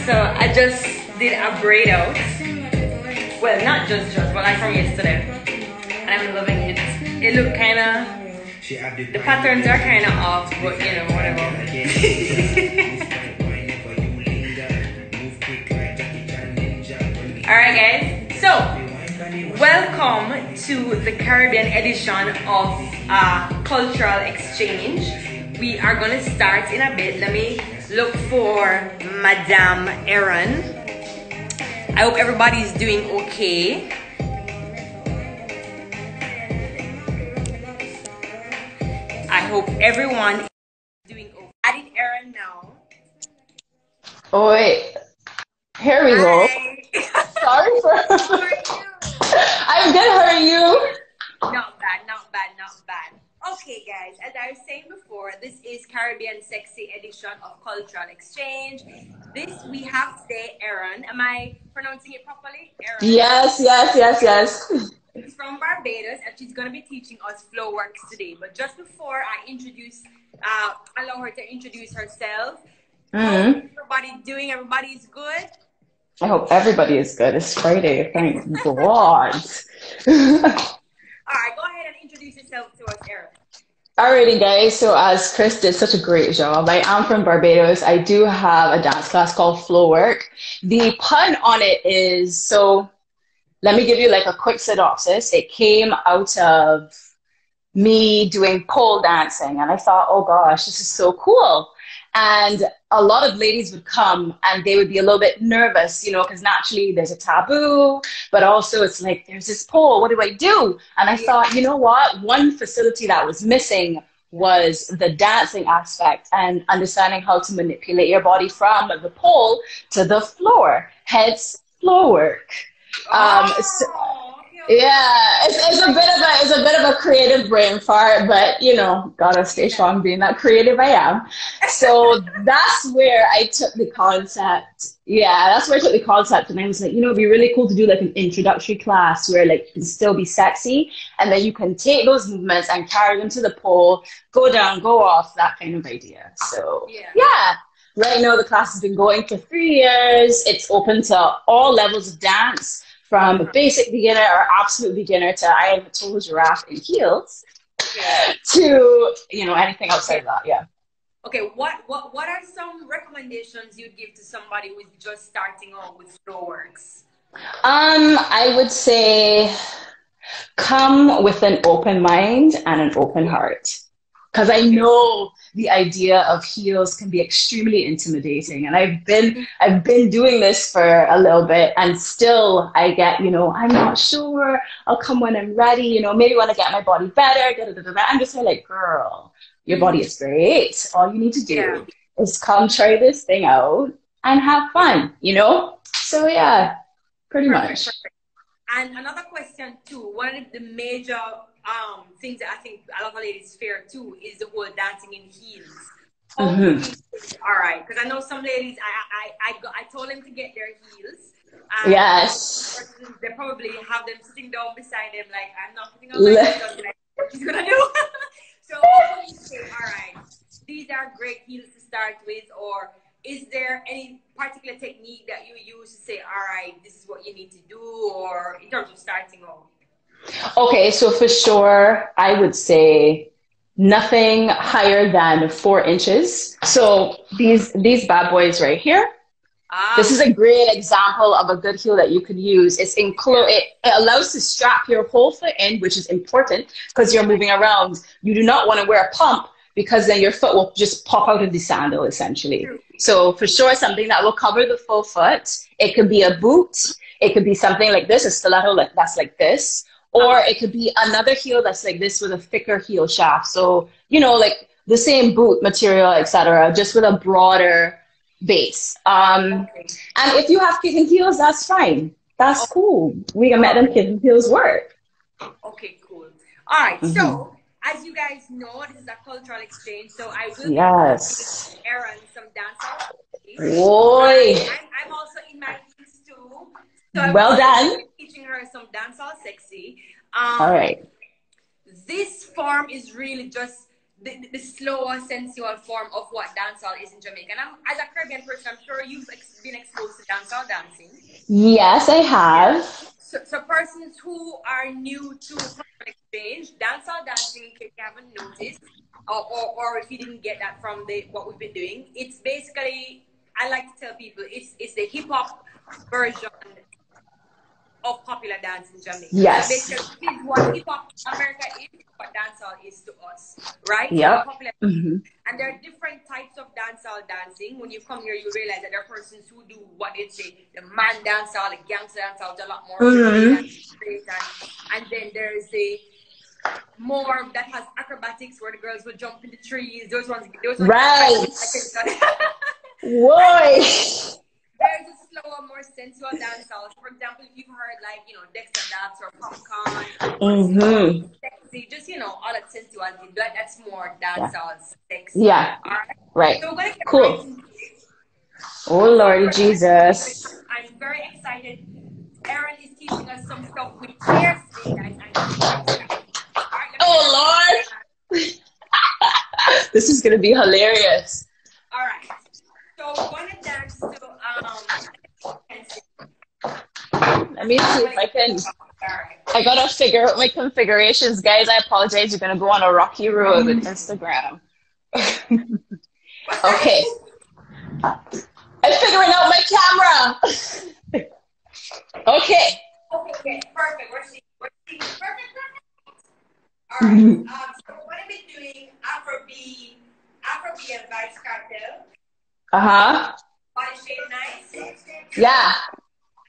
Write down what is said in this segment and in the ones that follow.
So I just did a braid out. Well, not just, but like from yesterday. And I'm loving it. It look kind of, the patterns are kind of off, but you know, whatever. Alright guys, so welcome to the Caribbean edition of Cultural Exchange. We are going to start in a bit. Let me look for Madame Erin. I hope everybody's doing okay. I hope everyone is doing okay. Added Erin now. Oh wait, here we go. Sorry for. I'm good. How are you? Not bad, not bad, not bad. Okay, guys, as I was saying before, this is Caribbean Sexy edition of Cultural Exchange. This we have today, Erin. Am I pronouncing it properly? Erin. Yes. She's from Barbados, and she's going to be teaching us Flowrks today. But just before I allow her to introduce herself, how's everybody doing? Everybody's good? I hope everybody is good. It's Friday. Thank God. All right, go ahead and introduce yourself to us, Erin. Alrighty, guys. So as Chris did such a great job, I am from Barbados. I do have a dance class called Flowrks. The pun on it is, so let me give you like a quick synopsis. It came out of me doing pole dancing, and I thought, oh gosh, this is so cool. And a lot of ladies would come and they would be a little bit nervous, you know, because naturally there's a taboo, but also it's like, there's this pole, what do I do? And I thought, you know what? One facility that was missing was the dancing aspect and understanding how to manipulate your body from the pole to the floor, hence Flowrks. Yeah, it's a bit of a creative brain fart, but you know, gotta stay strong being that creative I am. So that's where I took the concept. Yeah, that's where I took the concept, and I was like, you know, it'd be really cool to do like an introductory class where like you can still be sexy, and then you can take those movements and carry them to the pole, go down, go off, that kind of idea. So yeah. Right now the class has been going for 3 years. It's open to all levels of dance, from basic beginner or absolute beginner to I am a total giraffe in heels to, you know, anything outside of that. Yeah. Okay, what are some recommendations you'd give to somebody who's just starting out with Flowrks? I would say come with an open mind and an open heart. Because I know the idea of heels can be extremely intimidating, and I've been doing this for a little bit, and still I get, you know, I'm not sure. I'll come when I'm ready. You know, maybe when I get my body better. I'm just like, girl, your body is great. All you need to do is come try this thing out and have fun. You know. So yeah, pretty much. Perfect. And another question too. One of the major things that I think a lot of ladies fear too is the whole dancing in heels. All right, because I know some ladies. I told them to get their heels. Yes. They probably have them sitting down beside them, like I'm not putting on my heels. Like, what she's gonna do? So you say, all right, these are great heels to start with, or is there any particular technique that you use to say, all right, this is what you need to do, or in terms of starting off? Okay, so for sure, I would say nothing higher than 4 inches. So these bad boys right here, this is a great example of a good heel that you could use. It allows to strap your whole foot in, which is important because you're moving around. You do not want to wear a pump because then your foot will just pop out of the sandal, essentially. So for sure, something that will cover the full foot. It could be a boot. It could be something like this, a stiletto that's like this. Or it could be another heel that's like this with a thicker heel shaft. So, you know, like the same boot material, etc., just with a broader base. And if you have kitten heels, that's fine. That's cool. We can make them kitten heels work. Okay, cool. All right. So, as you guys know, this is a cultural exchange. So I will be teaching Erin some dancehall. I'm also in my heels too. So well done. Teaching her some dancehall sexy. All right. This form is really just the slower, sensual form of what dancehall is in Jamaica. And as a Caribbean person, I'm sure you've been exposed to dancehall dancing. Yes, I have. Yeah. So persons who are new to cultural exchange, dancehall dancing, in case you haven't noticed, or if you didn't get that from what we've been doing, it's basically, I like to tell people, it's the hip hop version of popular dance in Jamaica. Yes. So basically, this is what hip hop America is, what dancehall is to us, right? Yep. So and there are different types of dancehall dancing. When you come here, you realize that there are persons who do what they say, the man dancehall, the gangster dancehall, a lot more. And then there's a more that has acrobatics where the girls will jump in the trees. Those ones right. Whoa. There's a slower, more sensual dancehall. For example, if you've heard like, Dexter Daps or Popcorn, Sexy, just, all that sensuality, that's more dancehall sexy. Yeah. All right. Right. So we're going to get cool. right into it. Oh, Lord Jesus. I'm very excited. Erin is teaching us some stuff with chairs today, guys. Oh, Lord. This is going to be hilarious. All right. So we're going to dance to, let me see if I can. I got to figure out my configurations, guys. I apologize. You're going to go on a rocky road with Instagram. Okay. I'm figuring out my camera. Okay. Okay, perfect. We're seeing perfect. All right. So we're going to be doing Afrobeat and Vibes Cartel. Body shape nice. Yeah.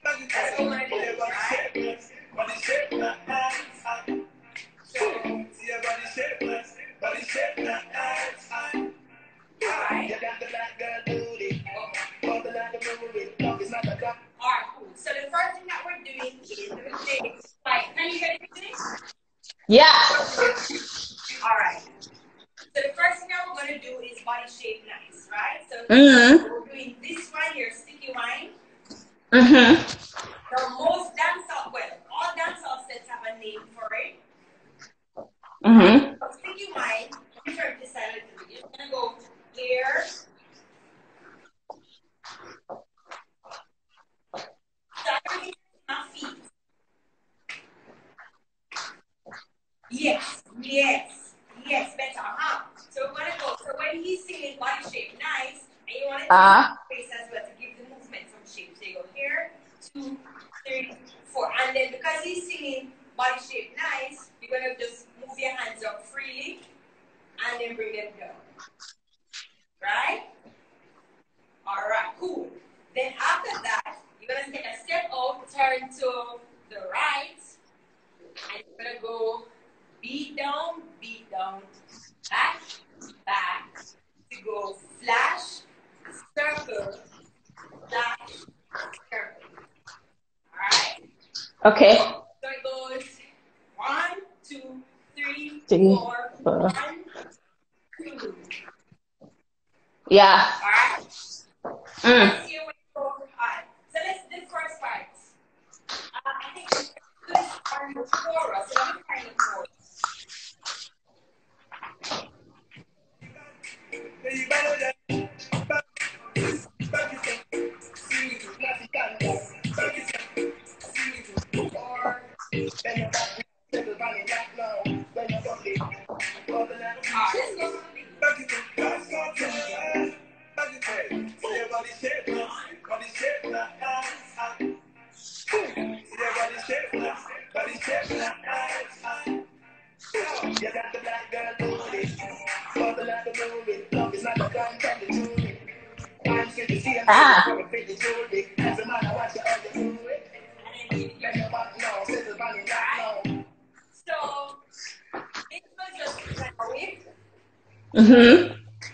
That's what we're going to do, right? Body shape nice. Alright, cool. So the first thing that we're doing is can you get it? Yeah. Alright. So the first thing that we're going to do is body shape nice, right? So we're doing this one here, sticky wine. So most dancehall, all dancehall sets have a name for it. So sticky wine, let me turn this side a little bit. You're going to go here. Starting my feet. Yes, better. So we're going to go. So when he's singing body shape nice, and you want to take the face as well to give the movement some shape. So you go here, 2, 3, 4. And then because he's singing body shape nice, you're going to just move your hands up freely and then bring them down. Right? All right, cool. Then after that, you're going to take a step out, turn to the right, and you're going to go beat down, back, to go flash, circle, flash, circle. All right? Okay. So it goes 1, 2, 3, 4, 1, 2. Yeah. All right? Let's see where we go. All right. So let's do the first part. I think this part is chorus. So let me find the chorus.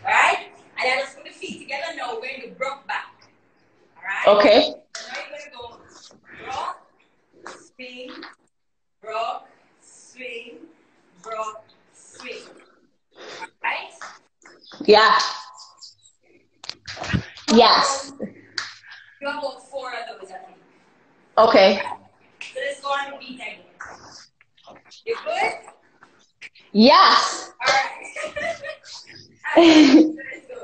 Right? And then let's put the feet together now. We're going to broke back. Alright? Okay. So now you're going to go rock, swing, rock, swing, rock, swing. Alright? Yeah. Yes. You have about 4 of those, I think. Okay. So let's go on the beat again. You good? Yes. Alright. Let's go.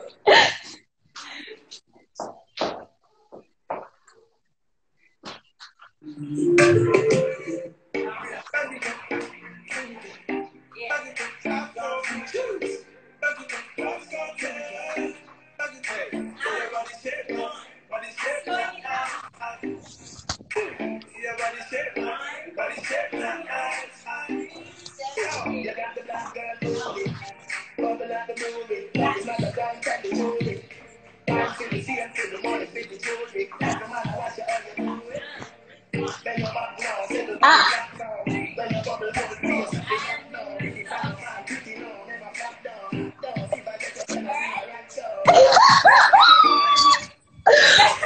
Ah.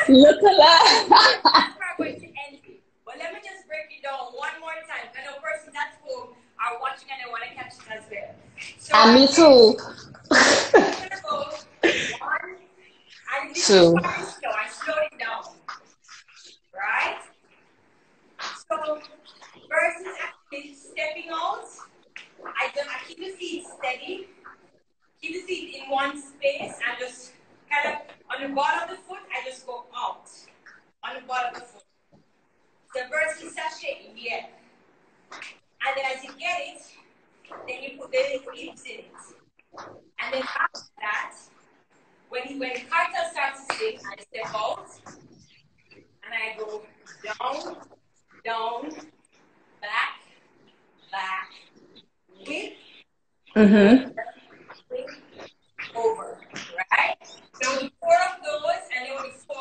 Look at that. That's where I'm going to end it. But let me just break it down one more time. I know persons at home are watching and they want to catch it as well. So, And me too. I'm going to go one, and this is very slow. I slowed it down. Right? So, first is actually stepping out. I keep the feet steady. Keep the feet in one space and just kind of on the bottom of the foot, I just go out. On the bottom of the foot. The vertical sachet in the air. And then as you get it, then you put the little hips in it. And then after that, when the cartel starts to sing, I step out. And I go down, down, back, back, whip, whip, over, right? So with 4 of those, and then with 4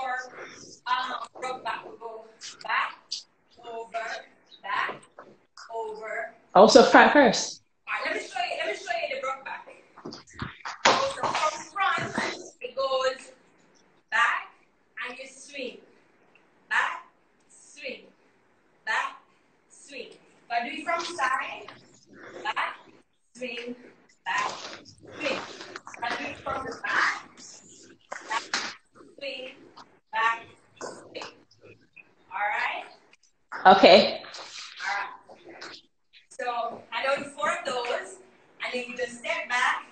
rub back, we go back, over. Also front first. All right, let me show you the rub back. So from front, it goes back, and you swing. Back, swing. Back, swing. If I do it from side, back, swing, back, swing. If I do it from the back, swing, back, swing. All right? Okay. All right. So I know the 4 of those, and then you just step back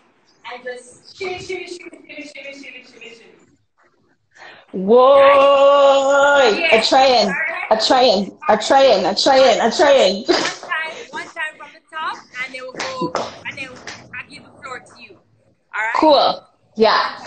and just shimmy, shimmy, shimmy, shimmy, shimmy, shimmy, shimmy, shimmy. Whoa! Right? I'm trying. I'm trying. I'm trying. I'm trying. I'm trying. One time from the top, and then we'll go, and then I'll give the floor to you. All right? Cool. Yeah.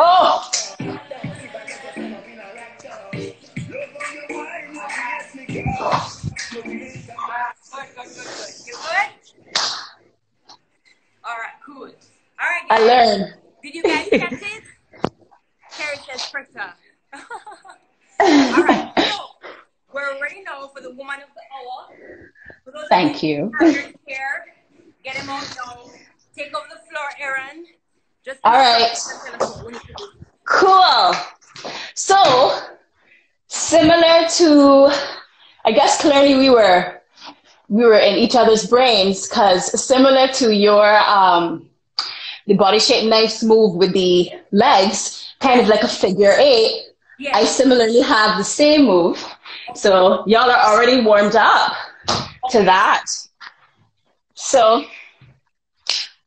Oh! All right, cool. All right, I learned. Did you guys catch it? Carrie says pressure. All right, so we're ready now for the woman of the hour. For those Thank you. Here, get him on now. Take over the floor, Aaron. Just all right. Cool. So, similar to, I guess clearly we were in each other's brains, because similar to your the body shape nice move with the legs, kind of like a figure 8. Yes. I similarly have the same move. So y'all are already warmed up to that. So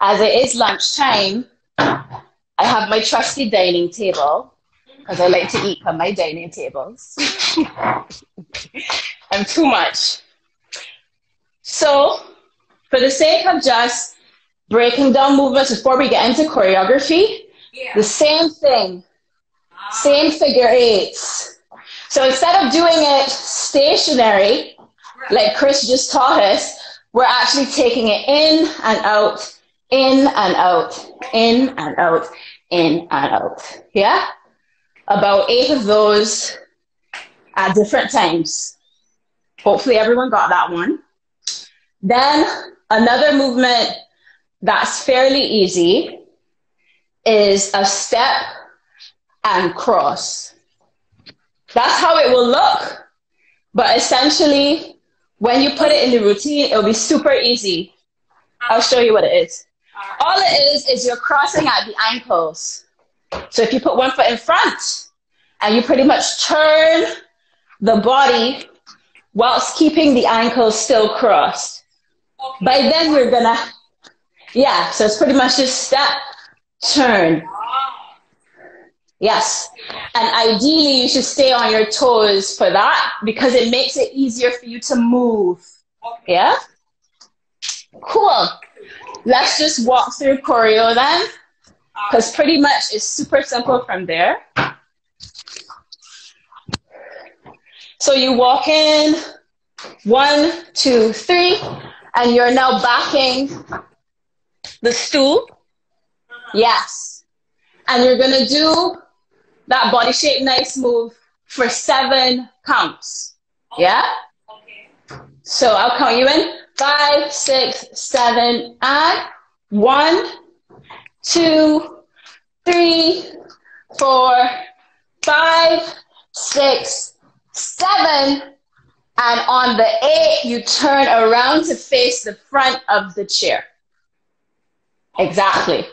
as it is lunchtime, I have my trusty dining table, because I like to eat on my dining tables. And too much. So for the sake of just breaking down movements before we get into choreography, the same thing, same figure 8s. So instead of doing it stationary, like Chris just taught us, we're actually taking it in and out, in and out, in and out, in and out. Yeah? about 8 of those at different times. Hopefully everyone got that one. Then another movement that's fairly easy is a step and cross. That's how it will look, but essentially when you put it in the routine, it'll be super easy. I'll show you what it is. All it is you're crossing at the ankles. So if you put one foot in front and you pretty much turn the body whilst keeping the ankles still crossed. Okay. By then you're gonna, yeah, so it's pretty much just step, turn. Yes, and ideally you should stay on your toes for that because it makes it easier for you to move. Yeah? Cool. Let's just walk through choreo then, because pretty much it's super simple from there. So you walk in, 1, 2, 3, and you're now backing the stool. Yes. And you're going to do that body shape nice move for 7 counts. Yeah? Okay. So I'll count you in. 5, 6, 7, and 1, 2, 3, 4, 5, 6, 7. And on the 8, you turn around to face the front of the chair. Exactly.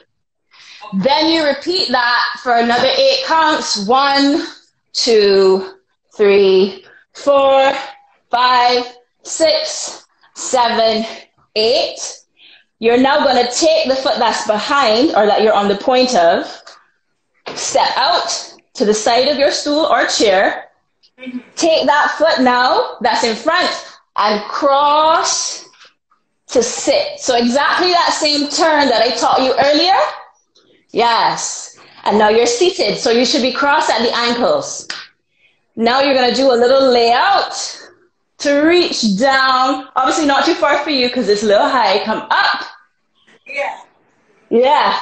Then you repeat that for another 8 counts. 1, 2, 3, 4, 5, 6, 7, 8. You're now going to take the foot that's behind or that you're on the point of, step out to the side of your stool or chair. Take that foot now that's in front and cross to sit. So exactly that same turn that I taught you earlier. Yes. And now you're seated, so you should be crossed at the ankles. Now you're going to do a little layout to reach down. Obviously not too far for you because it's a little high. Come up. Yeah. Yeah.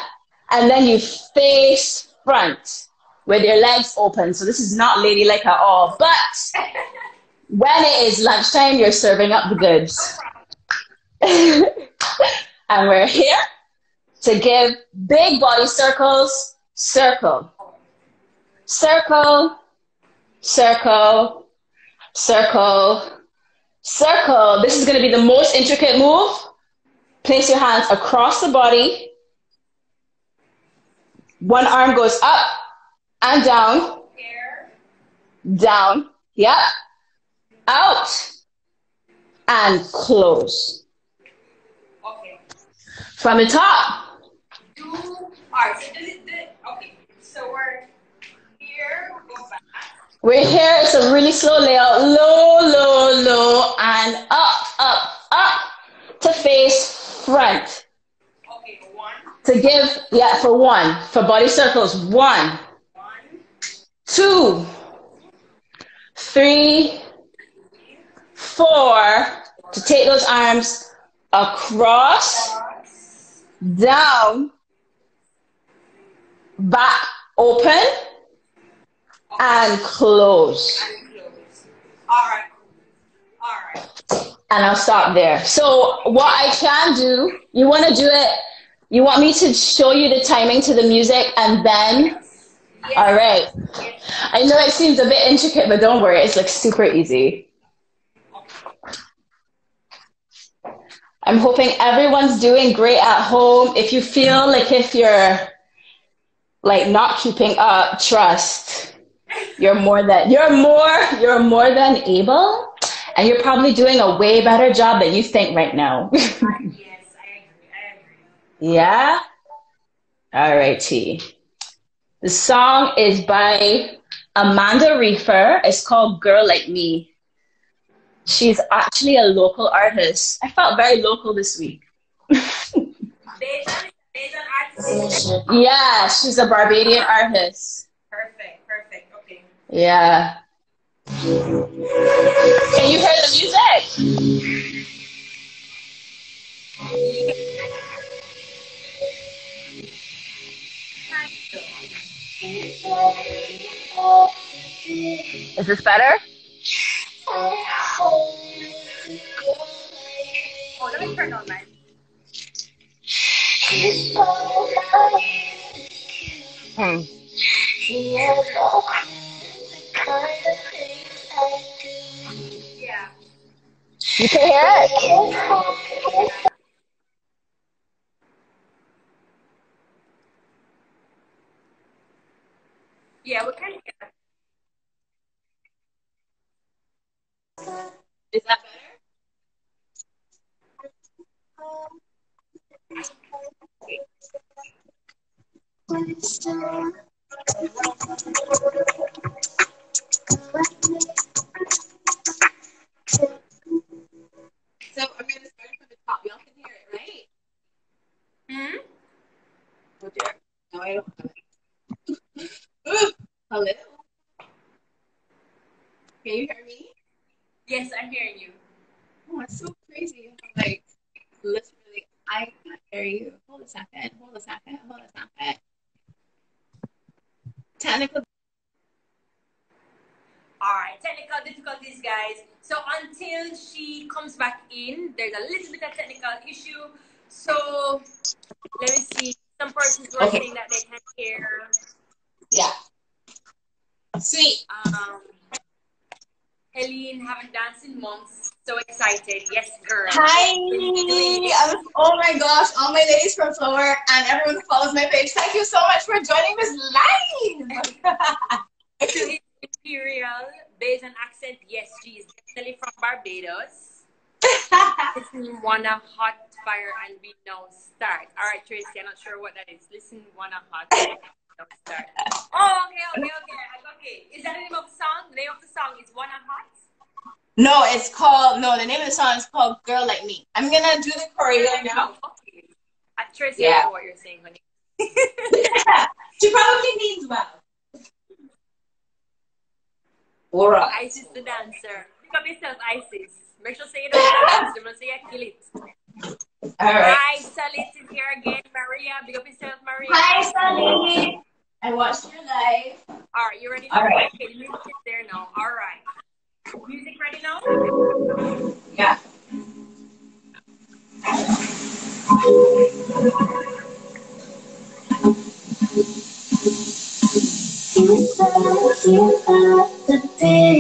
And then you face front with your legs open. So this is not ladylike at all. But when it is lunchtime, you're serving up the goods. And we're here to give big body circles. Circle. Circle. Circle. Circle. Circle. This is going to be the most intricate move. Place your hands across the body. One arm goes up and down. Down. Yep. Out. And close. Okay. From the top. Alright, okay. So we're here. Go back. We're here. It's a really slow layout. Low, low, low, and up, up, up to face front. Okay, 1. To give, yeah, for 1. For body circles, 1, 2, 3, 4. To take those arms across, down, back, open, and close. All right. All right. And I'll stop there. So what I can do, you want to do it, you want me to show you the timing to the music and then? Yes. All right. Yes. I know it seems a bit intricate, but don't worry. It's like super easy. I'm hoping everyone's doing great at home. If you feel like if you're like not keeping up, trust. You're more than able, and you're probably doing a way better job than you think right now. Yes, I agree. Yeah? All righty. The song is by Amanda Reefer. It's called Girl Like Me. She's actually a local artist. I felt very local this week. Yeah, she's a Barbadian artist. Perfect. Okay. Yeah. Can you hear the music? this better? Oh, let me turn on mine. Hmm. Yeah. You can hear it? Yeah, we can hear it. Is that better? So I'm going to start from the top. Y'all can hear it, right? Hmm? Oh dear. No, I don't have it. Hello? Can you hear me? Yes, I'm hearing you. Oh, it's so crazy. Like, literally, I can't hear you. Hold a second. Hold a second. Hold a second. Technical. Alright, technical difficulties, guys. So until she comes back in, there's a little bit of technical issue. So let me see. Some persons were saying that they can hear. Yeah. Sweet. Helene haven't danced in months. So excited. Yes, girl. Hi. Oh my gosh, all my ladies from Flowrks and everyone who follows my page, thank you so much for joining this live. To his Imperial, based on accent, yes, she is definitely from Barbados. Listen, wanna hot fire and we now start. All right, Tracy, I'm not sure what that is. Listen, wanna hot fire and we now start. Oh, okay. Is that the name of the song? The name of the song is Wanna Hot? No, it's called, no, the name of the song is called Girl Like Me. I'm gonna do the choreo now. Okay. Tracy, I know what you're saying, honey. She probably means well. Alright. Isis the dancer. Pick up yourself, Isis. Make sure say you don't dance. Don't say you kill it. Alright, Salit is here again. Maria, pick up yourself, Maria. Hi, Salit. I watched your live. Alright, you ready now? Alright. Okay, the music is there now. Alright. Music ready now? Yeah. The day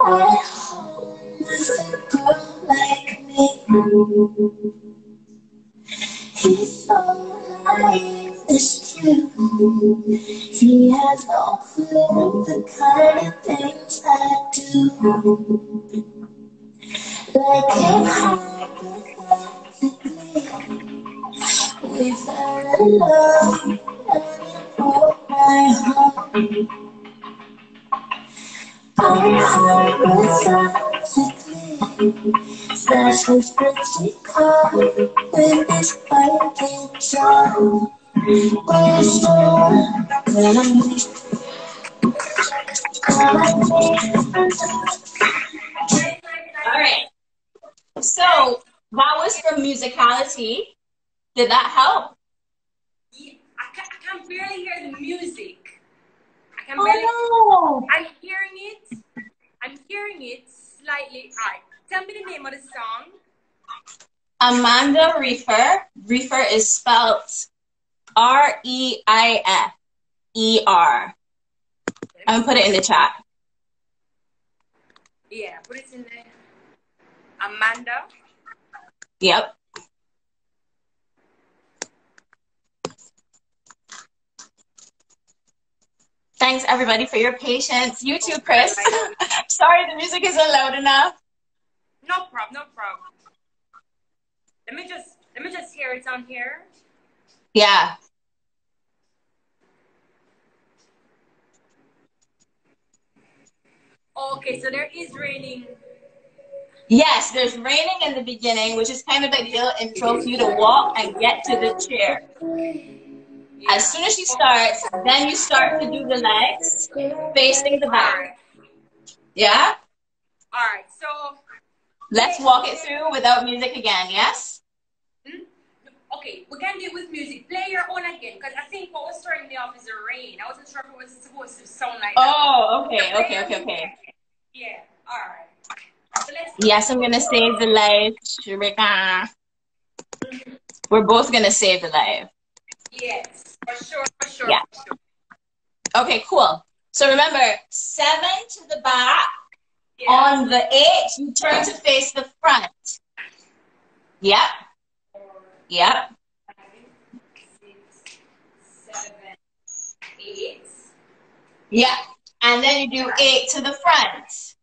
I home with a girl like me. He's so naive, it's true. He has no clue the kind of things I do. Like him hypothetically, we fell in love and it broke my heart. That's his pretty car with his fighting charm. We're so Alright, so that was from musicality. Did that help? Yeah, I can barely hear the music. No. I'm hearing it slightly. Alright, tell me the name of the song. Amanda Reefer. Reefer is spelled Reifer. I'm gonna put it in the chat. Yeah, put it in there. Amanda. Yep. Thanks everybody for your patience. You too, Chris. Sorry the music isn't loud enough. No problem. Let me just hear it on here. Yeah. Okay, so there is raining. Yes, there's raining in the beginning, which is kind of like the little intro for you to walk and get to the chair. Yeah. As soon as she starts, then you start to do the legs facing the back. Yeah? Alright, so let's walk it through without music again, yes? Okay, we can do it with music. Play your own again, because I think what was throwing me off is the rain. I wasn't sure if it was supposed to sound like that. Oh, okay. Yeah, all right. So yes, I'm gonna save the life, Rebecca. We're both gonna save the life. Yes, for sure. Yeah. For sure. Okay, cool. So remember, 7 to the back. Yeah. On the 8, you turn to face the front. Yep. 5, 6, 7, 8. Yeah. And then you do 8 to the front.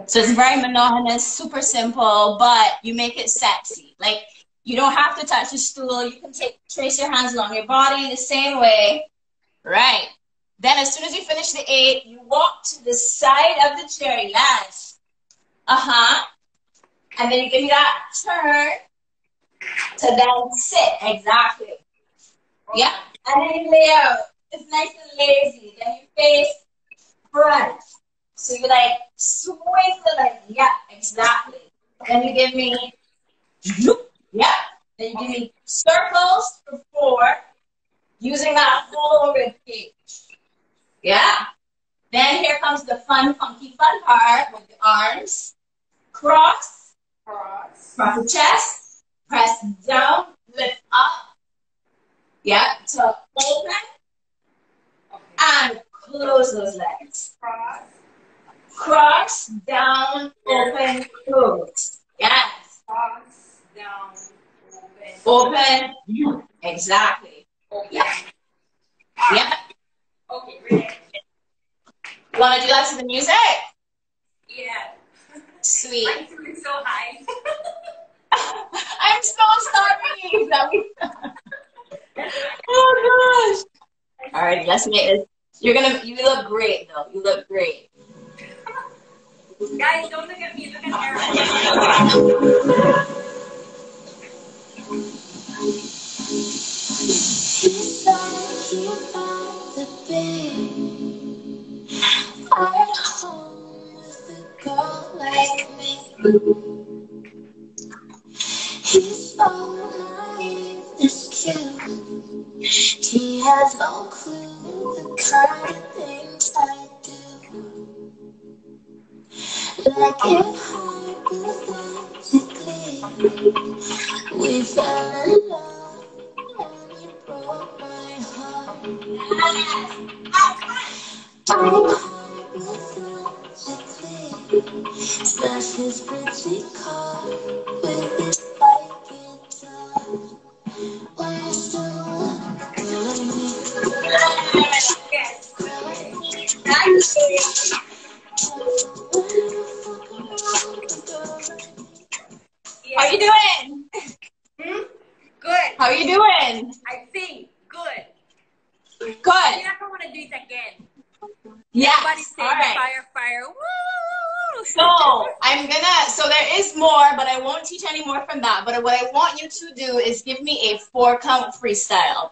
So it's very monotonous, super simple, but you make it sexy. Like, you don't have to touch the stool. You can trace your hands along your body the same way. Right. Then as soon as you finish the 8, you walk to the side of the chair. Yes. And then you give me that turn to then sit. Exactly. Yeah. And then you lay out. It's nice and lazy. Then you face front. So you like swing the leg. Yeah, exactly. Then you give me, yeah. Then you give me circles for 4, using that whole rib cage. Yeah. Then here comes the funky fun part with the arms. Cross the chest, press down, lift up. Yeah. So open and close those legs. Cross, down, open, close. Yes. Cross, down, open. Exactly. Open. Yeah. Yeah. Okay, ready. You want to do that to the music? Yeah. Sweet. I'm doing so high. I'm so sorry that we. Oh gosh. All right, let's make it. You look great though. You look great. Guys, don't look at me. Look at Aaron. He's talking about the bed. I'm at home with a girl like me. He's so naive, this kid. He has no clue the kind of things I do. Like if hypothetically we fell in love and he broke my heart. Hypothetically smash his pretty car with his white guitar. When you still grilling me, How you doing? Good. How you doing? I think good. Good. I think I want to do it again. Yes. Everybody say all right. fire. Woo! So there is more, but I won't teach any more from that. But what I want you to do is give me a 4-count freestyle.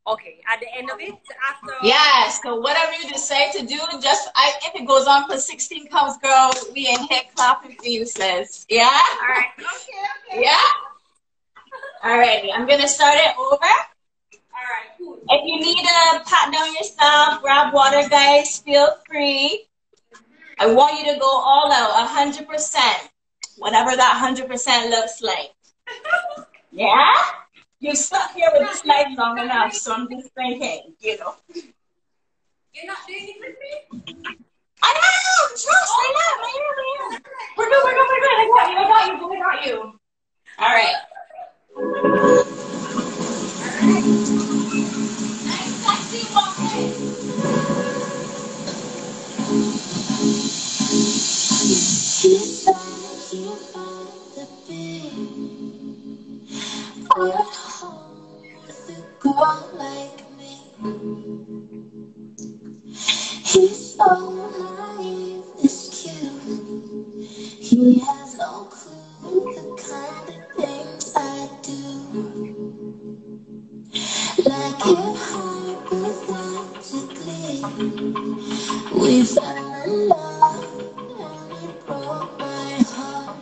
Okay, at the end of it, after. Yes, so whatever you decide to do, if it goes on for 16 counts, girl, we ain't here clapping for you, sis. Yeah? All right. Okay. Yeah? All right, I'm going to start it over. All right, cool. If you need to pat down yourself, grab water, guys, feel free. I want you to go all out, 100%. Whatever that 100% looks like. Yeah? You've stuck here with this life long enough, so I'm just thinking, You're not doing it with me? I am! Trust, I am. We're good. I got you. All right. Nice, sexy walking. he's talking about the bed. I'm at home with a girl like me. He's so naive, this kid. He has no clue the kind of things I do. Like if hypothetically we fell in love and he broke my heart.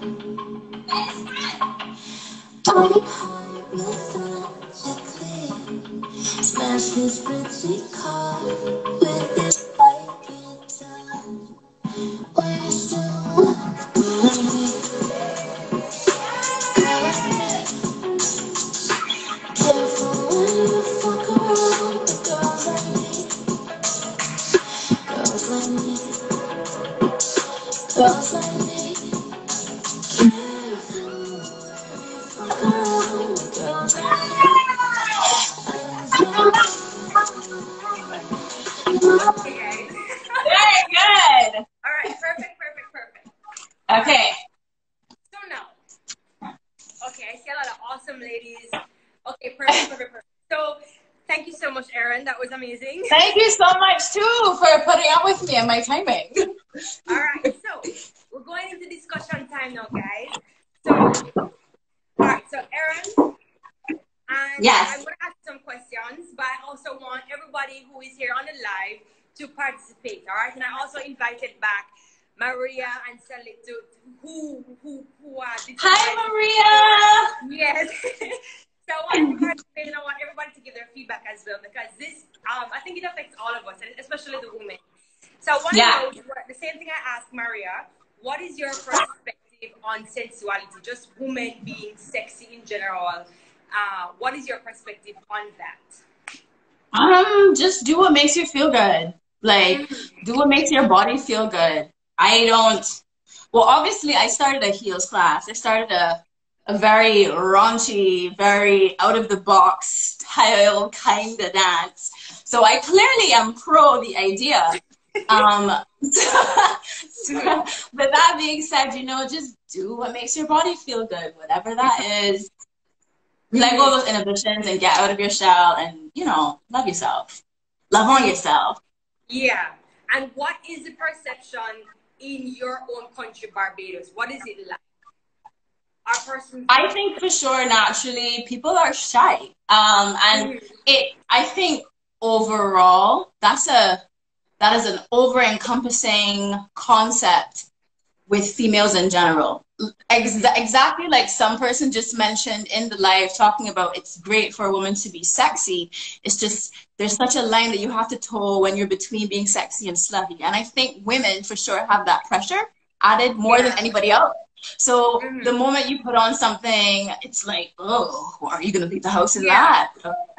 Hypothetically smash his pretty car Okay, guys. Very good. All right, perfect, perfect, perfect. Okay. So now, okay, I see a lot of awesome ladies. Okay, perfect, perfect, perfect. So thank you so much, Erin. That was amazing. Thank you so much too for putting up with me and my timing. All right, so we're going into discussion time now, guys. So, all right, so Erin, and Yes. I'm going to ask some questions, but I also want everybody who is here on the live to participate, all right? And I also invited back Maria and Sally to who Hi, Maria. Yes. So I want to participate, and I want everybody to give their feedback as well, because this, I think it affects all of us, and especially the women. So I want to know, the same thing I asked Maria, what is your perspective on sensuality, just women being sexy in general? What is your perspective on that? Just do what makes you feel good. Like, do what makes your body feel good. Well, obviously, I started a heels class. I started a very raunchy, very out of the box style kind of dance. So I clearly am pro the idea. So, with that being said, just do what makes your body feel good, whatever that is. Let go of those inhibitions and get out of your shell and, love yourself. Love on yourself. Yeah. And what is the perception in your own country, Barbados? What is it like? I think for sure, naturally, people are shy. And I think overall, that is an over-encompassing concept with females in general. Exactly like some person just mentioned in the live talking about it's great for a woman to be sexy. It's just there's such a line that you have to toe when you're between being sexy and slutty. And I think women for sure have that pressure added more than anybody else. So the moment you put on something, it's like, oh, are you going to leave the house in that?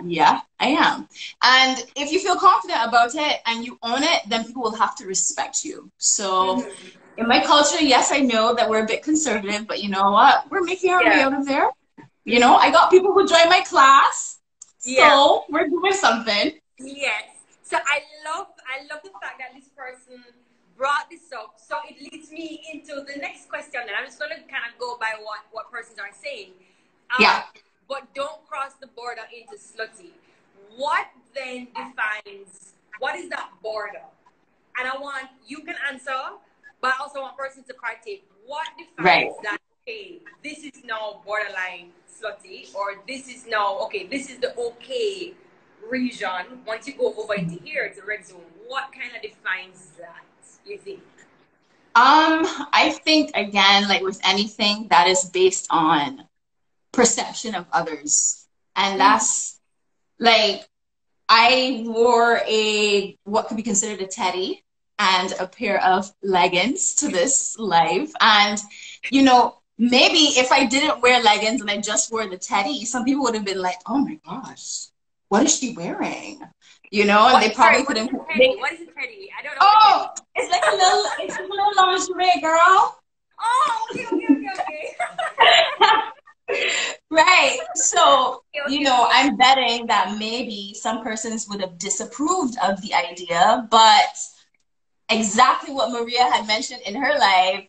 Yeah, I am. And if you feel confident about it and you own it, then people will have to respect you. So in my culture, yes, I know that we're a bit conservative, but you know what? We're making our way out of there. I got people who join my class. So we're doing something. Yes. So I love the fact that this person brought this up. So it leads me into the next question, and I'm just going to kind of go by what persons are saying. But don't cross the border into slutty. What then defines, what is that border? And I want, you can answer, but I also want person to partake. What defines that, okay, this is now borderline slutty, or this is now, okay, this is the okay region. Once you go over into here, it's a red zone. What kind of defines that, you think? I think, again, like with anything, that is based on perception of others. And that's like, I wore what could be considered a teddy and a pair of leggings to this live. And, maybe if I didn't wear leggings and I just wore the teddy, some people would have been like, oh my gosh, what is she wearing? And they probably couldn't. What is a teddy? I don't know. Oh, it's like it's a little lingerie, girl. Oh, okay. Right. So, I'm betting that maybe some persons would have disapproved of the idea, but exactly what Maria had mentioned in her life,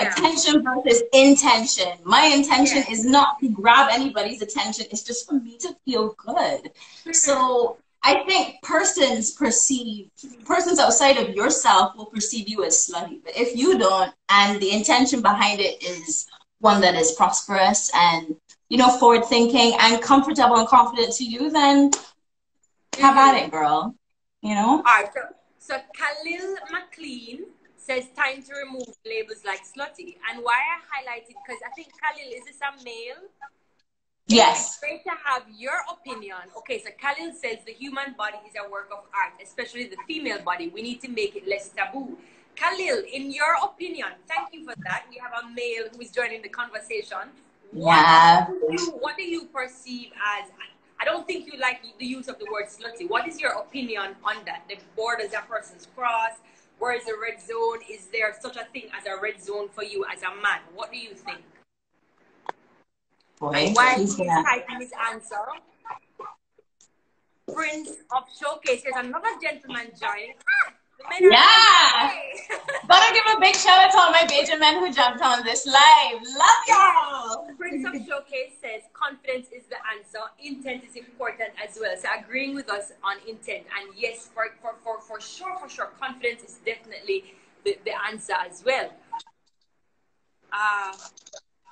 attention versus intention. My intention is not to grab anybody's attention. It's just for me to feel good. So I think persons outside of yourself will perceive you as slutty. But if you don't, and the intention behind it is one that is prosperous and, forward thinking and comfortable and confident to you, then have at it, girl. All right. So Khalil McLean says time to remove labels like slutty. And why I highlighted, because I think Khalil, is this a male? Yes. It's great to have your opinion. Okay, so Khalil says the human body is a work of art, especially the female body. We need to make it less taboo. Khalil, in your opinion, thank you for that. We have a male who is joining the conversation. What do you perceive as, I don't think you like the use of the word slutty. What is your opinion on that? The borders that persons cross. Where is the red zone? Is there such a thing as a red zone for you as a man? What do you think? Boy, And while he's typing his answer, Prince of Showcase, there's another gentleman joining. Yeah. Gotta give a big shout out to all my Bajan men who jumped on this live. Love y'all. Prince of Showcase says confidence is the answer. Intent is important as well. So agreeing with us on intent. And yes, for sure, confidence is definitely the answer as well.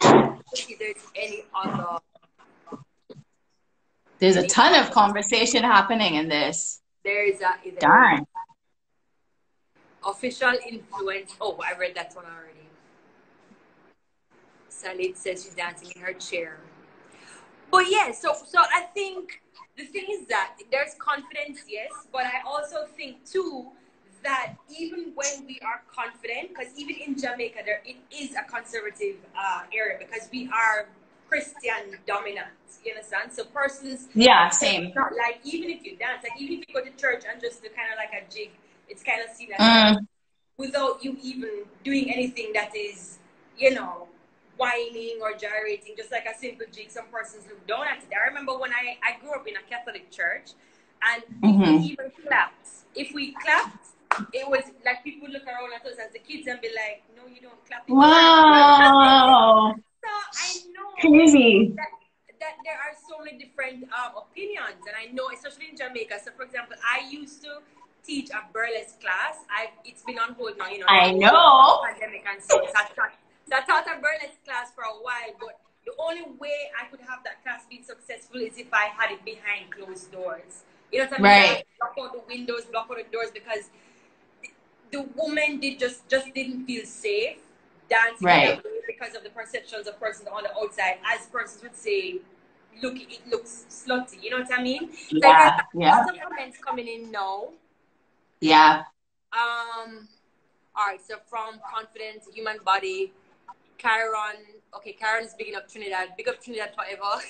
Let's see if there's any other. There's a ton of conversation happening in this. There's a darn. Official influence. Oh, I read that one already. Salit says she's dancing in her chair. But yeah, so I think the thing is that there's confidence, yes, but I also think too that even when we are confident, because even in Jamaica, it is a conservative area because we are Christian dominant, you understand? So persons, yeah, same. Not like even if you dance, like even if you go to church and just do kind of like a jig, it's kind of seen as without you even doing anything that is, you know, whining or gyrating, just like a simple jig. Some persons look down at it. I remember when I grew up in a Catholic church, and we even clapped. If we clapped, it was like people look around at us as the kids and be like, "No, you don't clap." Wow. So I know crazy that there are so many different opinions, and I know, especially in Jamaica. So, for example, I used to teach a burlesque class. It's been on hold now, you know. I know. Pandemic and so I taught a burlesque class for a while, but the only way I could have that class be successful is if I had it behind closed doors. You know what I mean? Right. Block out the windows, block out the doors, because the woman just didn't feel safe dancing that way because of the perceptions of persons on the outside. As persons would say, look, it looks slutty. You know what I mean? Yeah. So lots of comments coming in now. Yeah. All right. So from confidence, human body, Karen's bigging up Trinidad. Big up Trinidad forever.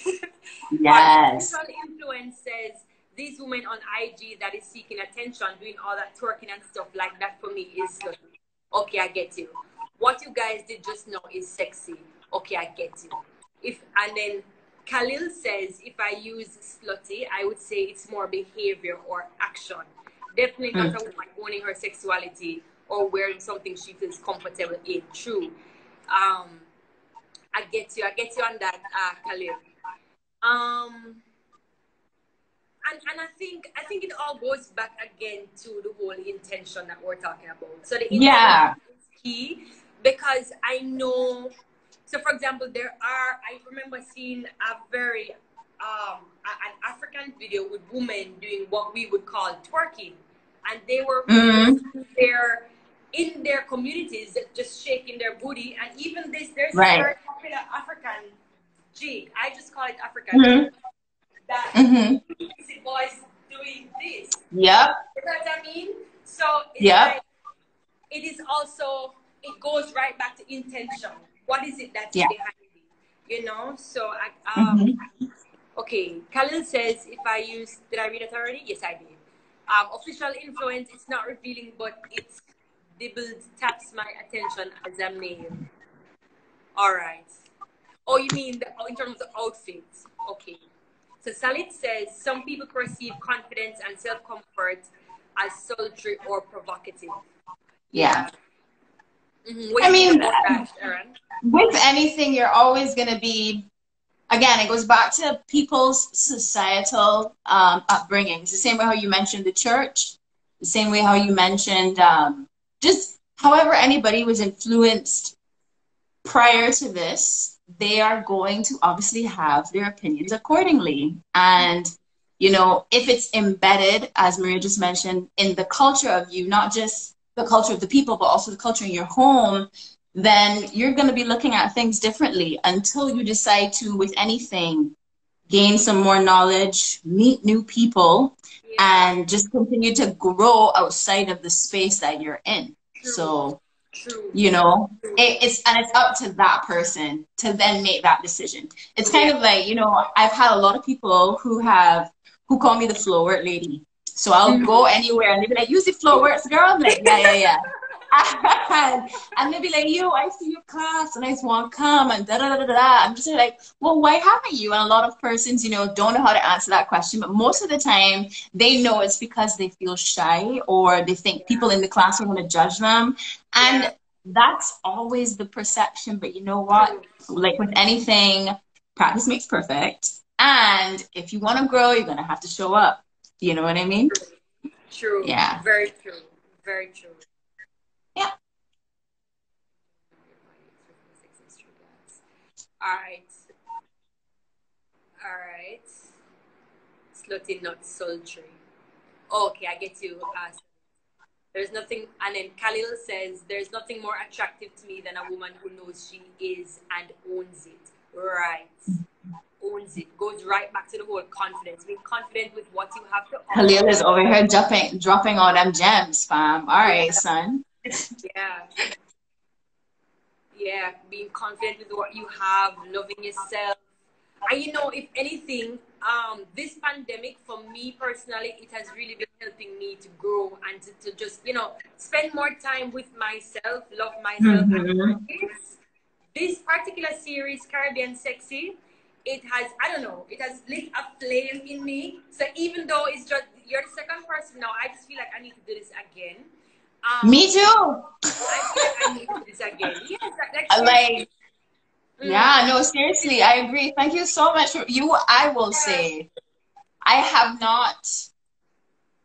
Yes. Artificial influence says these women on IG that is seeking attention, doing all that twerking and stuff like that, for me is slutty. Okay, I get you. What you guys did just now is sexy. Okay, I get you. And then Khalil says, if I use slutty, I would say it's more behavior or action. Definitely not a woman owning her sexuality or wearing something she feels comfortable in. True. I get you on that, Khalil. And I think it all goes back again to the whole intention that we're talking about. So the intention is key, because I know. So for example, I remember seeing a very an African video with women doing what we would call twerking, and they were in their communities just shaking their booty. And even there's a very popular African jig, I just call it African that boys doing this. Yep. You know what I mean? So it's like, it is also, it goes right back to intention. What is it that's behind it? You know? So okay, Khalil says, if I use, did I read it already? Yes, I did. Official influence, it's not revealing, but it's dibbled, taps my attention as a male. All right. Oh, you mean in terms of outfits? Okay. So Salit says, some people perceive confidence and self-comfort as sultry or provocative. Yeah. I mean, that, with anything, you're always going to be, again, it goes back to people's societal upbringings. The same way how you mentioned the church, the same way how you mentioned just however anybody was influenced prior to this, they are going to obviously have their opinions accordingly. And, you know, if it's embedded, as Maria just mentioned, in the culture of you, not just the culture of the people, but also the culture in your home, then you're going to be looking at things differently until you decide to, with anything, gain some more knowledge, meet new people, and just continue to grow outside of the space that you're in. So, you know, it's up to that person to then make that decision. It's kind of like, you know, I've had a lot of people who call me the Flowrks lady. So I'll go anywhere and they'll be like, use the Flowrks, girl. I'm like, yeah. And they'll be like, yo, I see your class and I just want to come and da da da da da. I'm just like, well, why haven't you? And a lot of persons, you know, don't know how to answer that question. But most of the time, they know it's because they feel shy or they think people in the class are going to judge them. And that's always the perception. But you know what? Like with anything, practice makes perfect. And if you want to grow, you're going to have to show up. You know what I mean? True. Yeah. Very true. Very true. Yeah. All right. Slutty, not sultry. Okay, I get you. There's nothing, and then Khalil says, there's nothing more attractive to me than a woman who knows she is and owns it. Right. Owns it. Goes right back to the whole confidence. Being confident with what you have to offer. Khalil is over here dropping all them gems, fam. All right, son. Yeah, being confident with what you have, loving yourself. And you know, if anything, this pandemic for me personally, it has really been helping me to grow and to just, you know, spend more time with myself, love myself. And this particular series, Caribbean Sexy, it has, I don't know, it has lit a flame in me. So even though it's just, you're the second person now, I just feel like I need to do this again. Me too. I feel like I need to do this again. Yes, yeah, no, seriously, I agree. Thank you so much for you. I will say, I have not.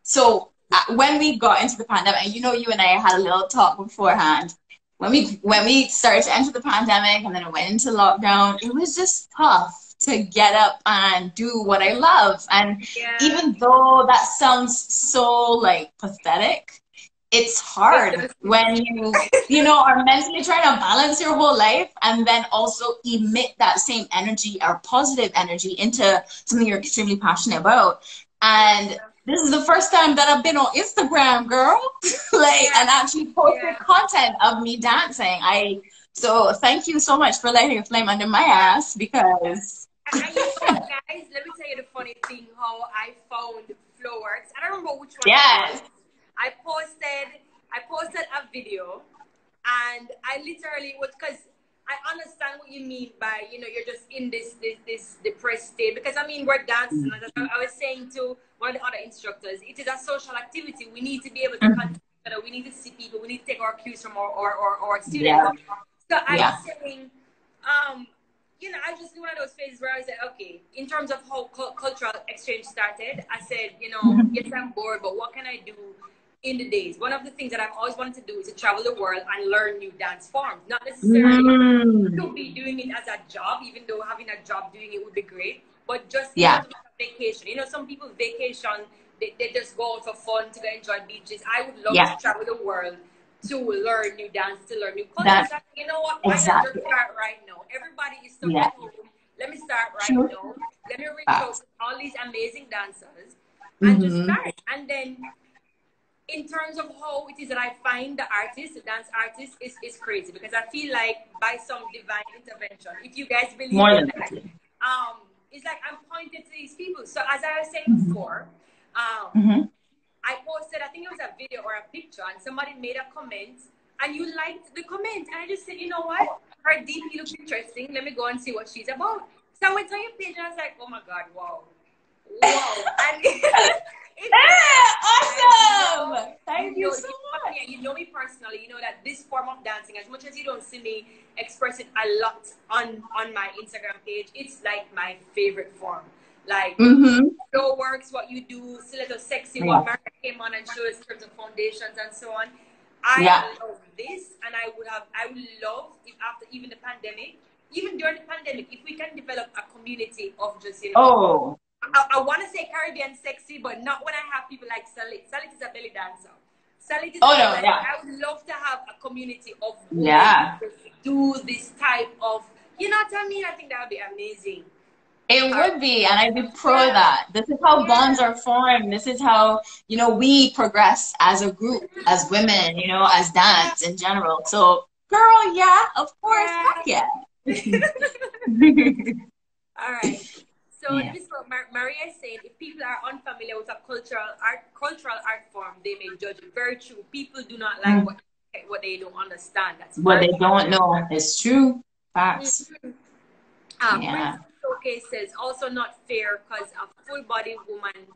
So when we got into the pandemic, and you know, you and I had a little talk beforehand. When we started to enter the pandemic, and then it went into lockdown, it was just tough to get up and do what I love. And even though that sounds so like pathetic, it's hard when you know, are mentally trying to balance your whole life and then also emit that same energy or positive energy into something you're extremely passionate about. And this is the first time that I've been on Instagram, girl, and actually posted content of me dancing. So thank you so much for lighting a flame under my ass, because and you know what, guys, let me tell you the funny thing, how I found Flowrks. I don't remember which one it was. I posted a video, and I literally was, because I understand what you mean by, you know, you're just in this depressed state. Because I mean, we're dancing, and as I was saying to one of the other instructors, it is a social activity. We need to be able to connect with each other. We need to see people. We need to take our cues from our students. So I was saying, you know, I just do one of those phases where I was like, okay, in terms of how cultural exchange started, I said, you know, yes, I'm bored, but what can I do in the days? One of the things that I've always wanted to do is to travel the world and learn new dance forms. Not necessarily to be doing it as a job, even though having a job doing it would be great, but just to vacation. You know, some people vacation, they just go out for fun, to go enjoy beaches. I would love to travel the world to learn new dance, to learn new cultures. You know what? Why not just start right now? Everybody is stuck at home. Let me start right now. Let me reach out to all these amazing dancers and just start. And then in terms of how it is that I find the dance artist is crazy, because I feel like by some divine intervention, if you guys believe in that, it's like I'm pointing to these people. So as I was saying before, I posted, I think it was a video or a picture, and somebody made a comment, and you liked the comment, and I just said, you know what? Her DP looks interesting. Let me go and see what she's about. So I went on your page, and I was like, oh my God, wow. And awesome! Thank you so much. You know me personally. You know that this form of dancing, as much as you don't see me express it a lot on my Instagram page, it's like my favorite form. Like, Flowrks, what you do, Dancehall Sexy, what Mark came on and showed us in terms of foundations and so on. I love this, and I would love if after even the pandemic, even during the pandemic, if we can develop a community of just, you know, I want to say Caribbean Sexy, but not when I have people like Salit. Salit is a belly dancer. Salit is I would love to have a community of women who do this type of, you know what I mean? I think that would be amazing. It would be, and I'd be pro that. This is how bonds are formed. This is how, you know, we progress as a group, as women, you know, as dance in general. So, girl, of course, heck yeah. All right. So this is what Maria is saying, if people are unfamiliar with a cultural art form, they may judge it. Very true. People do not like what they don't understand. That's what they true. don't know. It's true. Facts. Yeah. Showcase says, also not fair because a full body woman,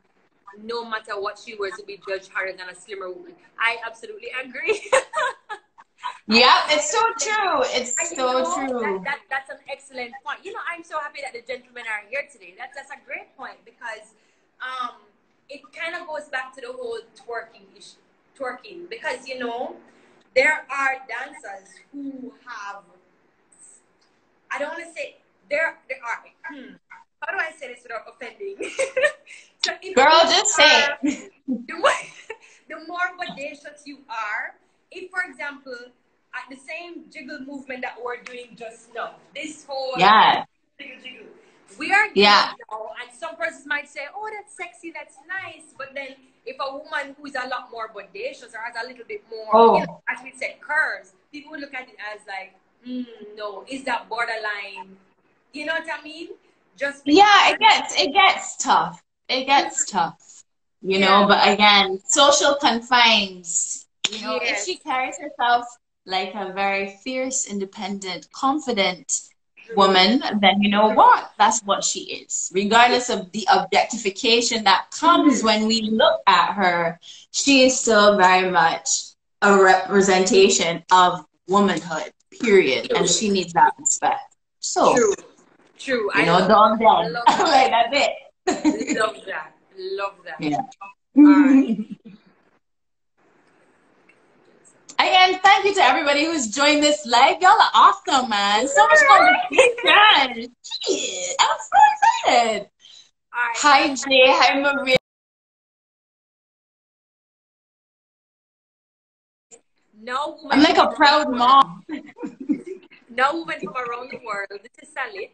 no matter what she wears, will be judged harder than a slimmer woman. I absolutely agree. Yeah, it's so true. It's so true. That's an excellent point. You know, I'm so happy that the gentlemen are here today. That's a great point because it kind of goes back to the whole twerking issue. Twerking, because you know, there are dancers who have, I don't want to say there are how do I say this without offending? So girl, just say it. The more bodacious you are, if for example at the same jiggle movement that we're doing just now, this whole jiggle, we are doing now, and some persons might say, oh, that's sexy, that's nice, but then if a woman who is a lot more bodacious or has a little bit more, you know, as we said, curves, people would look at it as like, no, is that borderline? You know what I mean? Just it gets tough. It gets tough, you know. But again, social confines. You know, if she carries herself like a very fierce, independent, confident woman, then you know what? That's what she is. Regardless of the objectification that comes when we look at her, she is still very much a representation of womanhood, period. And she needs that respect. So, true. You know, don't then. Like, that's it. Love that. Love that. Yeah. All right. Again, thank you to everybody who's joined this live. Y'all are awesome, man. So much conversation. Shit, I'm so excited. Right. Hi, Jay. Hi, Maria. No woman. I'm like a proud mom. No women from around the world. This is Salit.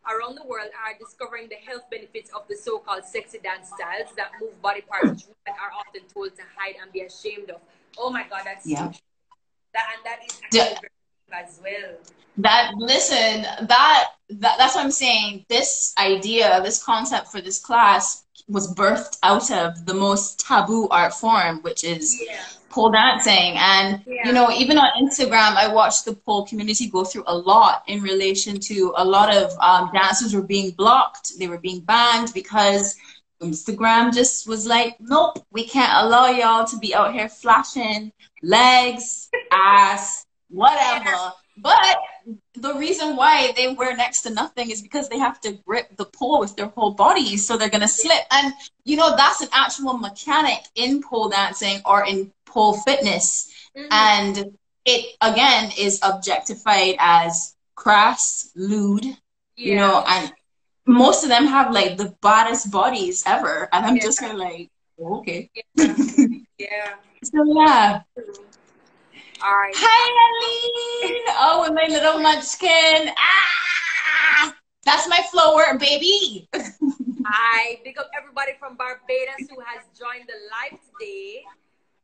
Around the world are discovering the health benefits of the so-called sexy dance styles that move body parts which women are often told to hide and be ashamed of. Oh my God, that's so true. That is actually very as well. That's what I'm saying. This idea, this concept for this class was birthed out of the most taboo art form, which is pole dancing. And you know, even on Instagram, I watched the pole community go through a lot in relation to a lot of dancers were being blocked, they were being banned because Instagram just was like, nope, we can't allow y'all to be out here flashing legs, ass, whatever. But the reason why they wear next to nothing is because they have to grip the pole with their whole body, so they're gonna slip. And you know, that's an actual mechanic in pole dancing or in pole fitness. And it again is objectified as crass, lewd, you know, and most of them have like the baddest bodies ever. And I'm just kind of like, okay. So yeah. All right. Hi, Eileen. Oh, with my little munchkin. Ah, that's my Flowrks baby. Hi, big up everybody from Barbados who has joined the live today,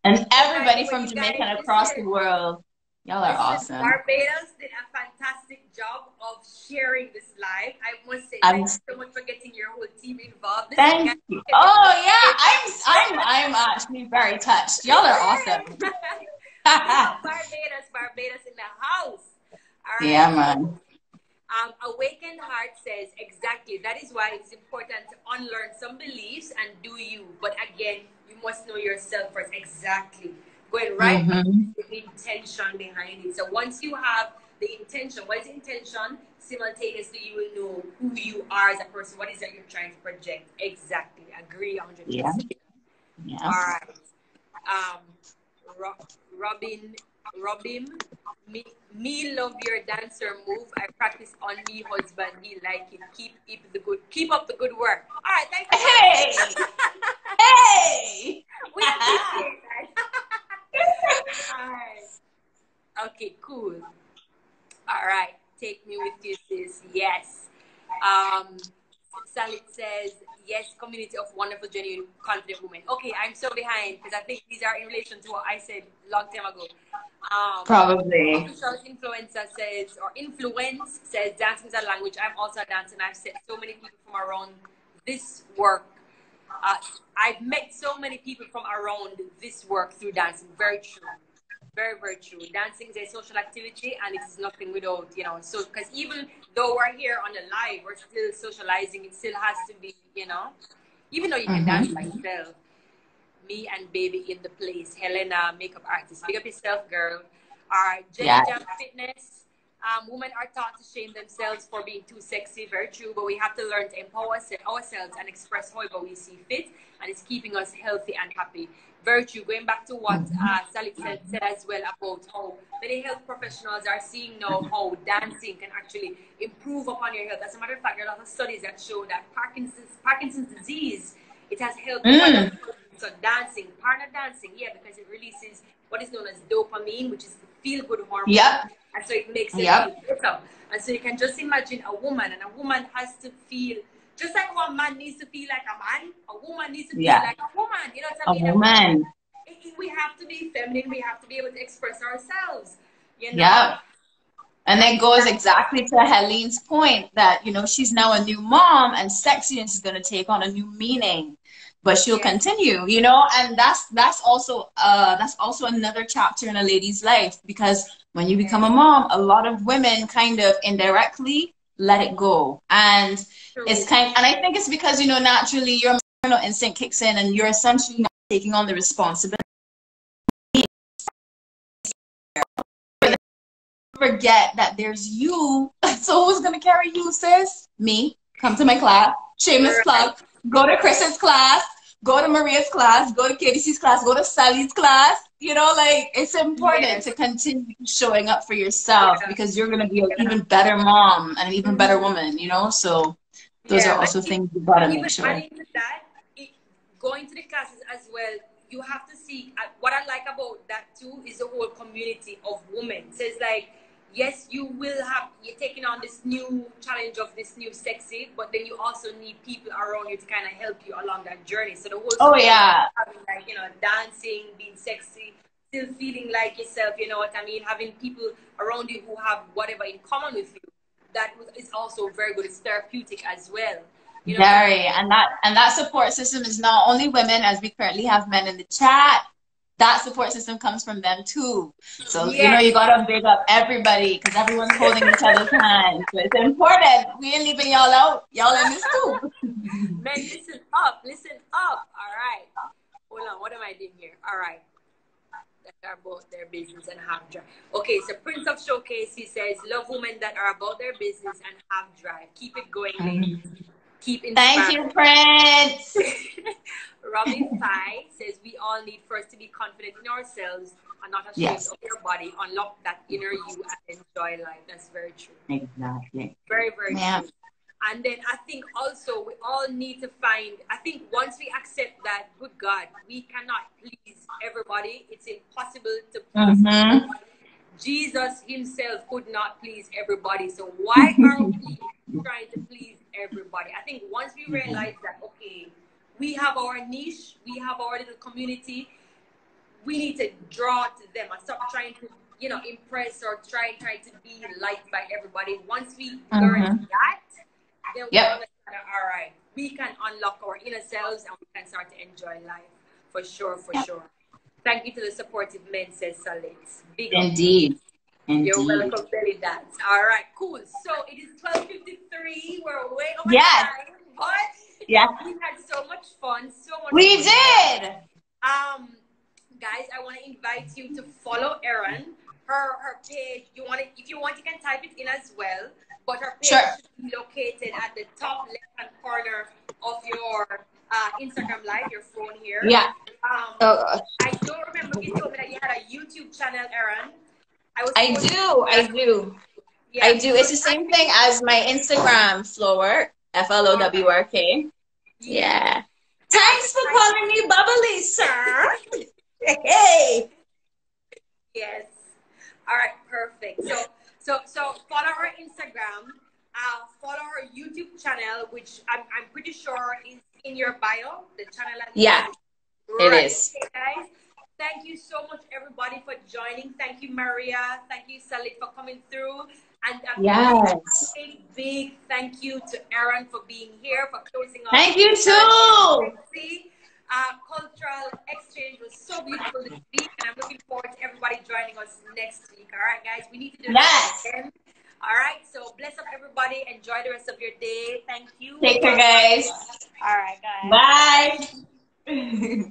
and everybody from Jamaica and across the world. Y'all are awesome. Barbados did a fantastic job of sharing this live. I must say, thank you so much for getting your whole team involved. Thank you. Oh yeah, I'm actually very touched. Y'all are awesome. Barbados in the house. All right. Yeah, man. Awakened Heart says, exactly. That is why it's important to unlearn some beliefs and do you. But again, you must know yourself first. Exactly. Going right back to the intention behind it. So once you have the intention, what is the intention? Simultaneously, you will know who you are as a person. What is that you're trying to project? Exactly. Agree 100%. Yeah. All right. Robin, me love your dancer move. I practice on me husband. He like it. Keep up the good work. All right, thank you. Hey, hey. We appreciate that. All right. Okay, cool. All right, take me with you, sis. Yes. Salit says, yes, community of wonderful, genuine, confident women. Okay, I'm so behind because I think these are in relation to what I said long time ago. Probably. Official influencer says, or influence says, dancing is a language. I'm also a dancer, and I've set so many people from around this work. I've met so many people from around this work through dancing. Very true. Very, very true. Dancing is a social activity and it is nothing without, you know, so because even though we're here on the live, we're still socializing. It still has to be, you know, even though you can dance by yourself. Me and baby in the place, Helena, makeup artist. Big up yourself, girl. Our Jenny Jam Fitness. Women are taught to shame themselves for being too sexy, very true, but we have to learn to empower ourselves and express however we see fit, and it's keeping us healthy and happy. Very true. Going back to what Sally said as well about how many health professionals are seeing now how dancing can actually improve upon your health. As a matter of fact, there are a lot of studies that show that Parkinson's disease, it has helped. So dancing, partner dancing, because it releases what is known as dopamine, which is the feel-good hormone. And so it makes it feel better. And so you can just imagine a woman, and a woman has to feel, just like how a man needs to feel like a man, a woman needs to feel like a woman. You know what I mean? A woman. We have to be feminine. We have to be able to express ourselves. You know? And that goes exactly to Helene's point that, you know, she's now a new mom and sexiness is going to take on a new meaning. But she'll continue, you know, and that's also another chapter in a lady's life, because when you become a mom, a lot of women kind of indirectly let it go, and it's and I think it's because, you know, naturally your maternal instinct kicks in, and you're essentially not taking on the responsibility. Forget that there's you. So who's gonna carry you, sis? Me. Come to my class. Shameless plug. Go to Chris's class. Go to Maria's class. Go to KBC's class. Go to Sally's class. You know, like, it's important to continue showing up for yourself, because you're gonna be an even better mom and an even better woman. You know, so those are also things you gotta make sure. Adding to that, going to the classes as well, you have to see. What I like about that too is the whole community of women. So it's like, yes, you're taking on this new challenge of this new sexy, but then you also need people around you to kind of help you along that journey. So the whole having, like, you know, dancing, being sexy, still feeling like yourself, you know what I mean? Having people around you who have whatever in common with you, that is also very good. It's therapeutic as well. You know, very, and that support system is not only women, as we currently have men in the chat. That support system comes from them too. So, you know, you gotta big up everybody, because everyone's holding each other's hands. So it's important. We ain't leaving y'all out. Y'all in this too. Man, listen up. Listen up. All right. Hold on. What am I doing here? All right. That are about their business and have drive. Okay, so Prince of Showcase, he says, love women that are about their business and have drive. Keep it going, ladies. Keep inspiring. Thank you, Prince. Robin Pye says, we all need first to be confident in ourselves and not ashamed of your body. Unlock that inner you and enjoy life. That's very true. Exactly. Very, very true. And then I think also we all need to find, I think once we accept that, good God, we cannot please everybody. It's impossible to please everybody. Jesus himself could not please everybody. So why are we trying to please everybody? I think once we realize that, okay, we have our niche, we have our little community, we need to draw to them and stop trying to, you know, impress or try to be liked by everybody. Once we learn that, then we're all right, we can unlock our inner selves and we can start to enjoy life. For sure, for sure. Thank you to the supportive men, says Salit. Big Indeed. You're welcome, belly dance. All right, cool. So it is 12:53. We're way over time, but we had so much fun. So much we fun. did. Guys, I want to invite you to follow Erin. Her page. If you want, you can type it in as well. But her page should be located at the top left-hand corner of your Instagram live, your phone here. Yeah. I don't remember you told me that you had a YouTube channel, Erin. I do. Yeah. I do. It's the same thing as my Instagram, Flowrk, FLOWRK. Yeah. Thanks for calling me bubbly, sir. Hey. Yes. All right. Perfect. So follow her Instagram. Follow her YouTube channel, which I'm pretty sure is in your bio. The channel. It is. Okay, guys. Thank you so much, everybody, for joining. Thank you, Maria. Thank you, Salit, for coming through. And Yes. a big thank you to Aaron for being here, for closing off. Thank you too. Cultural exchange was so beautiful this week, and I'm looking forward to everybody joining us next week. All right, guys, we need to do this again. All right, so bless up everybody. Enjoy the rest of your day. Thank you. Take care, guys. All right, guys. Bye.